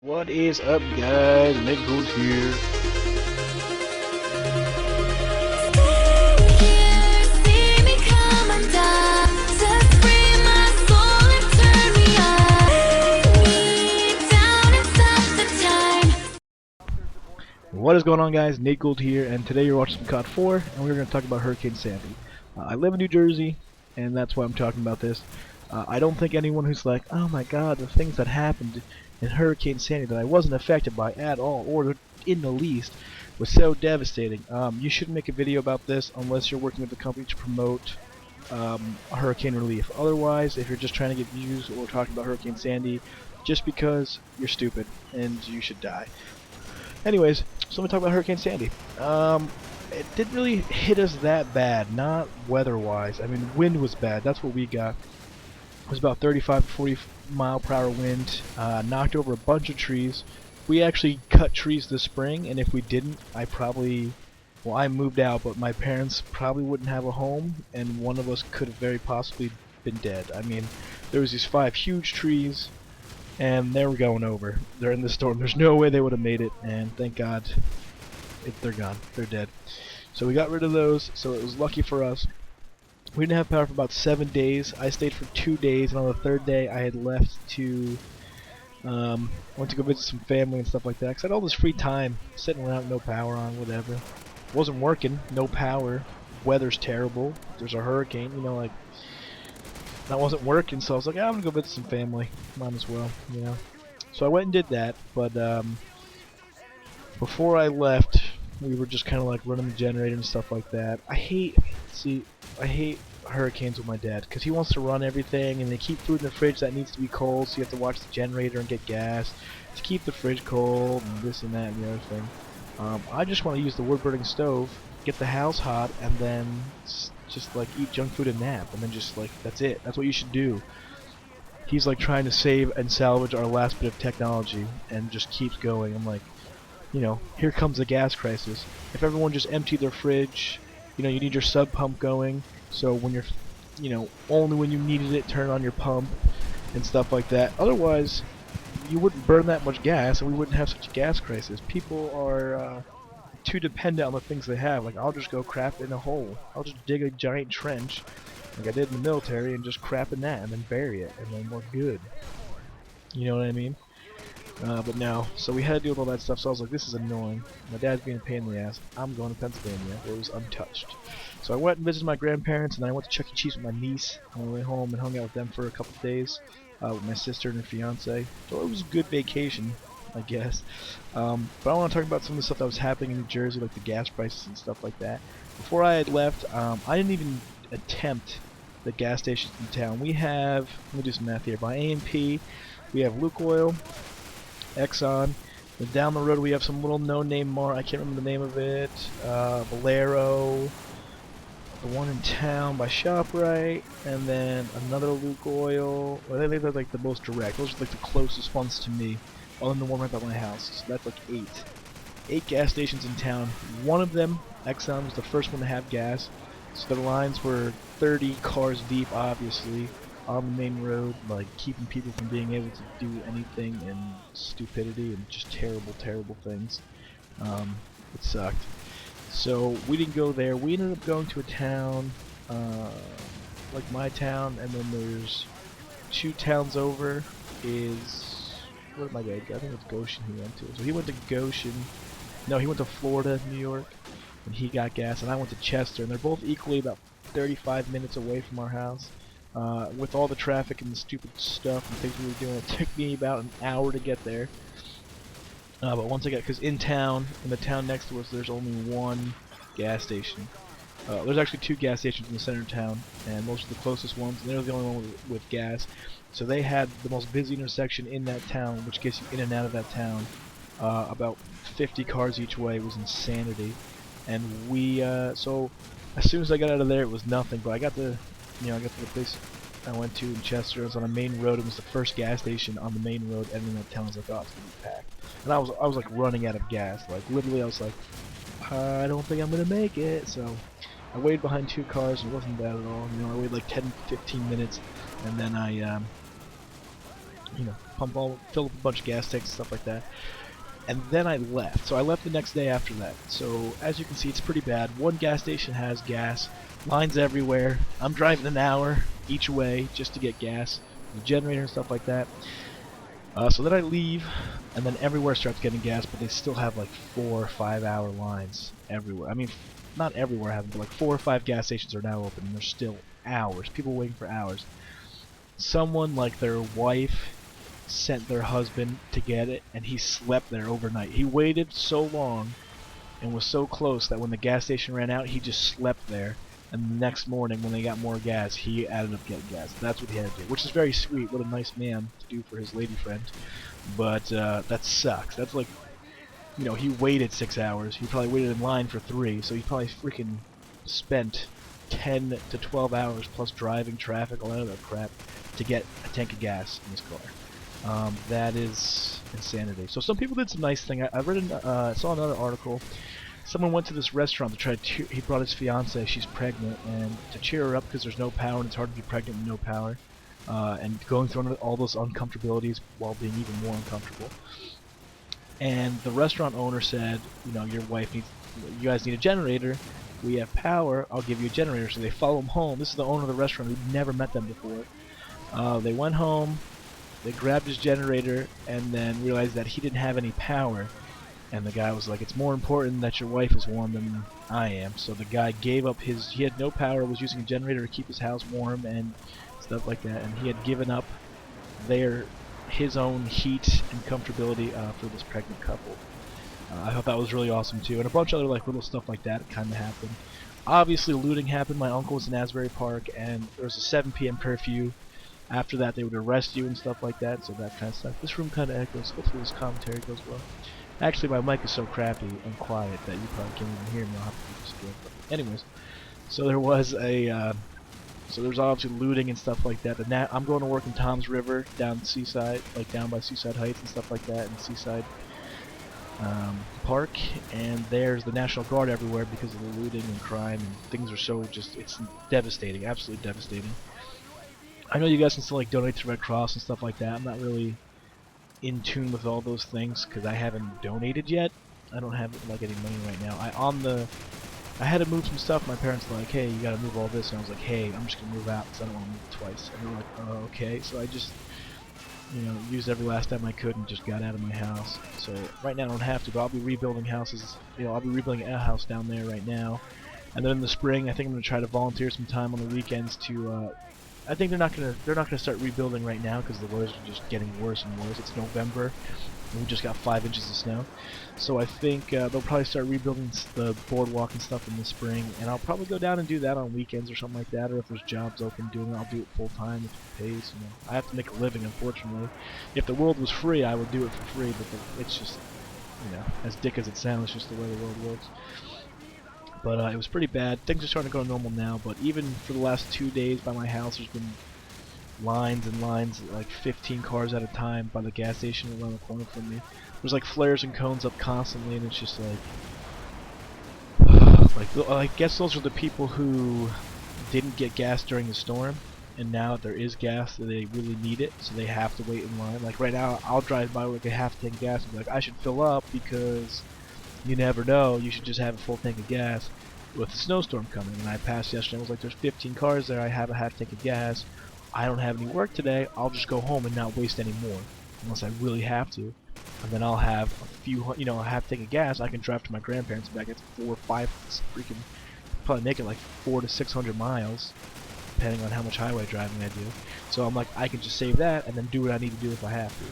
What is up, guys? Nick Gould here. What is going on, guys? Nate Gould here, and today you're watching some COD 4, and we're going to talk about Hurricane Sandy. I live in New Jersey, and that's why I'm talking about this. I don't think anyone who's like, oh my god, the things that happened in Hurricane Sandy that I wasn't affected by at all, or in the least, was so devastating. You shouldn't make a video about this unless you're working with the company to promote hurricane relief. Otherwise, if you're just trying to get views or talking about Hurricane Sandy, just because you're stupid and you should die. Anyways, so let me talk about Hurricane Sandy. It didn't really hit us that bad, not weather-wise. I mean, wind was bad. That's what we got. It was about 35 to 40 mile per hour wind. Knocked over a bunch of trees. We actually cut trees this spring, and if we didn't, I moved out, but my parents probably wouldn't have a home, and one of us could have very possibly been dead. I mean, there was these 5 huge trees, and they were going over during the storm. There's no way they would have made it, and thank God they're gone. They're dead. So we got rid of those, so it was lucky for us. We didn't have power for about 7 days. I stayed for 2 days, and on the 3rd day I had left to went to go visit some family and stuff like that, because I had all this free time sitting around, no power on, whatever. Wasn't working, no power, weather's terrible, there's a hurricane, you know, like, that wasn't working, so I was like, I'm gonna go visit some family, might as well, you know. So I went and did that, but before I left, we were just kind of like running the generator and stuff like that. I hate hurricanes with my dad, because he wants to run everything, and they keep food in the fridge that needs to be cold, so you have to watch the generator and get gas to keep the fridge cold, and this and that and the other thing. I just want to use the wood-burning stove, get the house hot, and then just like eat junk food and nap, and then just like, that's it. That's what you should do. He's like trying to save and salvage our last bit of technology, and just keeps going. I'm like, you know, here comes the gas crisis. If everyone just emptied their fridge, you know, you need your sub pump going, so when you're, you know, only when you needed it, turn on your pump and stuff like that. Otherwise, you wouldn't burn that much gas, and we wouldn't have such a gas crisis. People are too dependent on the things they have. Like, I'll just go crap in a hole. I'll just dig a giant trench, like I did in the military, and just crap in that, and then bury it, and then we're good. You know what I mean? But no, so we had to deal with all that stuff, so I was like, this is annoying. My dad's being a pain in the ass. I'm going to Pennsylvania, where it was untouched. So I went and visited my grandparents, and then I went to Chuck E. Cheese with my niece on the way home and hung out with them for a couple of days with my sister and her fiance. So it was a good vacation, I guess. But I want to talk about some of the stuff that was happening in New Jersey, like the gas prices and stuff like that. Before I had left, I didn't even attempt the gas stations in town. We have, let me do some math here, by A&P, we have Lukoil, Exxon, and down the road we have some little no-name I can't remember the name of it, Valero, the one in town by ShopRite, and then another Lukoil. Well, I think they're like the most direct. Those are like the closest ones to me, other than the one right by my house. So that's like 8 gas stations in town. One of them, Exxon, was the first one to have gas, so the lines were 30 cars deep, obviously, on the main road, like keeping people from being able to do anything, and stupidity and just terrible things. It sucked. So we didn't go there. We ended up going to a town, like my town, and then there's 2 towns over is, where did my dad go? I think it's Goshen he went to. So he went to Goshen, no, he went to Florida, New York, and he got gas, and I went to Chester, and they're both equally about 35 minutes away from our house. With all the traffic and the stupid stuff and things we were doing, it took me about an hour to get there. But once I got, because in the town next to us, there's only 1 gas station. There's actually 2 gas stations in the center of town, and those are the closest ones, and they're the only one with gas. So they had the most busy intersection in that town, which gets you in and out of that town. About 50 cars each way. It was insanity. And we, so as soon as I got out of there, it was nothing, but I got to the place I went to in Chester. It was on a main road. It was the first gas station on the main road, and in that town I was like, oh, it's gonna be packed. And I was like running out of gas. Like literally, I was like, I don't think I'm gonna make it. So I waited behind 2 cars, and it wasn't bad at all. You know, I waited like 10-15 minutes, and then I you know, fill up a bunch of gas tanks and stuff like that. And then I left. So I left the next day after that. So as you can see, it's pretty bad. One gas station has gas, lines everywhere. I'm driving an hour each way just to get gas, the generator and stuff like that. So then I leave, and then everywhere starts getting gas, but they still have like 4 or 5 hour lines everywhere. I mean, not everywhere have them, but like 4 or 5 gas stations are now open, and there's still hours. People waiting for hours. Someone, like their wife, sent their husband to get it, and he slept there overnight. He waited so long and was so close that when the gas station ran out, he just slept there. And the next morning, when they got more gas, he ended up getting gas. That's what he had to do, which is very sweet. What a nice man to do for his lady friend. But that sucks. That's like, you know, he waited 6 hours. He probably waited in line for 3, so he probably freaking spent 10 to 12 hours plus driving, traffic, all that other crap to get a tank of gas in his car. That is insanity. So some people did some nice thing. I read, saw another article. Someone went to this restaurant to try to he brought his fiance, she's pregnant, and to cheer her up because there's no power and it's hard to be pregnant with no power, and going through all those uncomfortabilities while being even more uncomfortable. And the restaurant owner said, you know, your wife needs, you guys need a generator. We have power. I'll give you a generator. So they follow him home. This is the owner of the restaurant who'd never met them before. They went home. They grabbed his generator and then realized that he didn't have any power. And the guy was like, it's more important that your wife is warm than I am. So the guy gave up he had no power, was using a generator to keep his house warm and stuff like that. And he had given up his own heat and comfortability for this pregnant couple. I thought that was really awesome too. And a bunch of other like little stuff like that kind of happened. Obviously looting happened. My uncle was in Asbury Park and there was a 7 p.m. curfew. After that they would arrest you and stuff like that, so that kind of stuff. This room kind of echoes. Hopefully this commentary goes well. Actually, my mic is so crappy and quiet that you probably can't even hear me. I'll have to do this again. But anyways, so there was so there's obviously looting and stuff like that. I'm going to work in Tom's River down Seaside, like down by Seaside Heights and stuff like that, and Seaside Park. And there's the National Guard everywhere because of the looting and crime, and things are so it's devastating, absolutely devastating. I know you guys can still like donate to Red Cross and stuff like that. I'm not really in tune with all those things because I haven't donated yet. I don't have like any money right now. I had to move some stuff. My parents were like, hey, you gotta move all this, and I was like, hey, I'm just gonna move out because I don't want to move twice. And they were like, oh, okay. So I just, you know, used every last time I could and just got out of my house. So right now I don't have to, but I'll be rebuilding houses. You know, I'll be rebuilding a house down there right now. And then in the spring, I think I'm gonna try to volunteer some time on the weekends to. I think they're not gonna start rebuilding right now because the weather's just getting worse and worse. It's November, and we just got 5 inches of snow. So I think they'll probably start rebuilding the boardwalk and stuff in the spring, and I'll probably go down and do that on weekends or something like that. Or if there's jobs open doing it, I'll do it full time if it pays. You know, I have to make a living, unfortunately. If the world was free, I would do it for free, but it's just, you know, as dick as it sounds, it's just the way the world works. But it was pretty bad. Things are starting to go normal now, but even for the last 2 days by my house, there's been lines and lines, like 15 cars at a time by the gas station around the corner from me. There's like flares and cones up constantly, and it's just like I guess those are the people who didn't get gas during the storm, and now that there is gas, they really need it, so they have to wait in line. Like right now, I'll drive by with like a half tank of gas and be like, I should fill up because you never know, you should just have a full tank of gas with the snowstorm coming. And I passed yesterday, I was like, there's 15 cars there, I have a half tank of gas, I don't have any work today, I'll just go home and not waste any more, unless I really have to. And then I'll have a few, you know, a half tank of gas, I can drive to my grandparents back. It's 4 or 5, freaking, probably make it like 400 to 600 miles, depending on how much highway driving I do. So I'm like, I can just save that and then do what I need to do if I have to.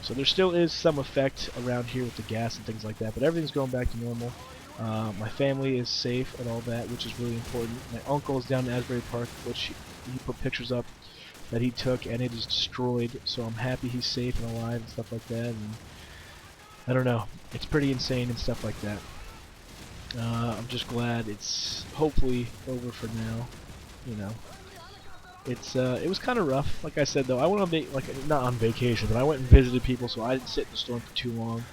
So there still is some effect around here with the gas and things like that, but everything's going back to normal. My family is safe and all that, which is really important. My uncle is down in Asbury Park, which he put pictures up that he took, and it is destroyed, so I'm happy he's safe and alive and stuff like that. And I don't know, it's pretty insane and stuff like that. I'm just glad it's hopefully over for now, you know. It was kind of rough. Like I said though, I went on not on vacation, but I went and visited people, so I didn't sit in the storm for too long,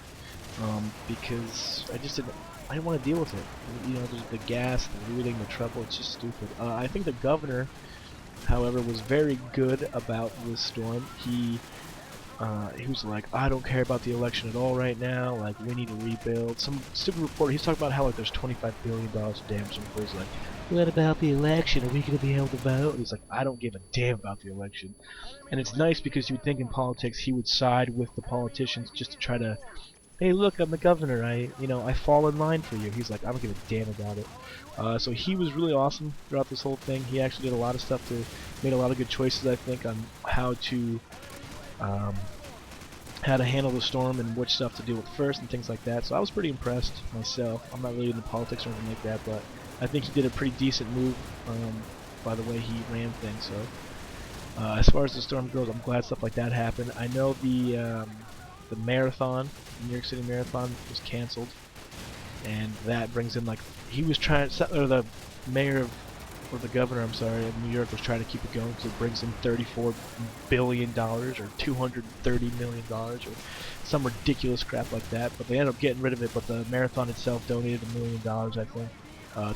because I didn't want to deal with it. You know, there's the gas, the looting, the trouble. It's just stupid. I think the governor however, was very good about this storm. He was like, I don't care about the election at all right now, like, we need to rebuild. Some stupid reporter, he's talking about how, like, there's $25 billion of damage, and he's like, what about the election? Are we going to be able to vote? And he's like, I don't give a damn about the election. And it's nice because you would think in politics he would side with the politicians just to try to, hey, look, I'm the governor, I fall in line for you. He's like, I don't give a damn about it. So he was really awesome throughout this whole thing. He actually did a lot of stuff made a lot of good choices, I think, on um, how to handle the storm and which stuff to deal with first and things like that. So I was pretty impressed myself. I'm not really into politics or anything like that, but I think he did a pretty decent move by the way he ran things. So as far as the storm goes, I'm glad stuff like that happened. I know the marathon, the New York City Marathon, was canceled, and that brings in, like, he was trying, or the mayor of, or the governor, I'm sorry, of New York was trying to keep it going because it brings in $34 billion or $230 million or some ridiculous crap like that. But they ended up getting rid of it. But the marathon itself donated $1 million, I think,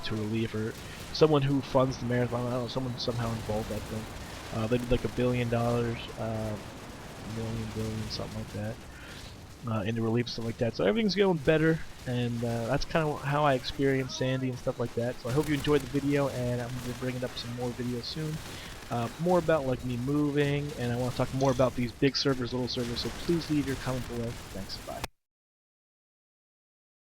to relieve her. Someone who funds the marathon, I don't know, someone somehow involved, I think. They did like $1 billion, billion, something like that. In the relief, stuff like that. So everything's going better, and that's kind of how I experienced Sandy and stuff like that. So I hope you enjoyed the video, and I'm going to be bringing up some more videos soon. More about, like, me moving, and I want to talk more about these big servers, little servers. So please leave your comment below. Thanks. Bye.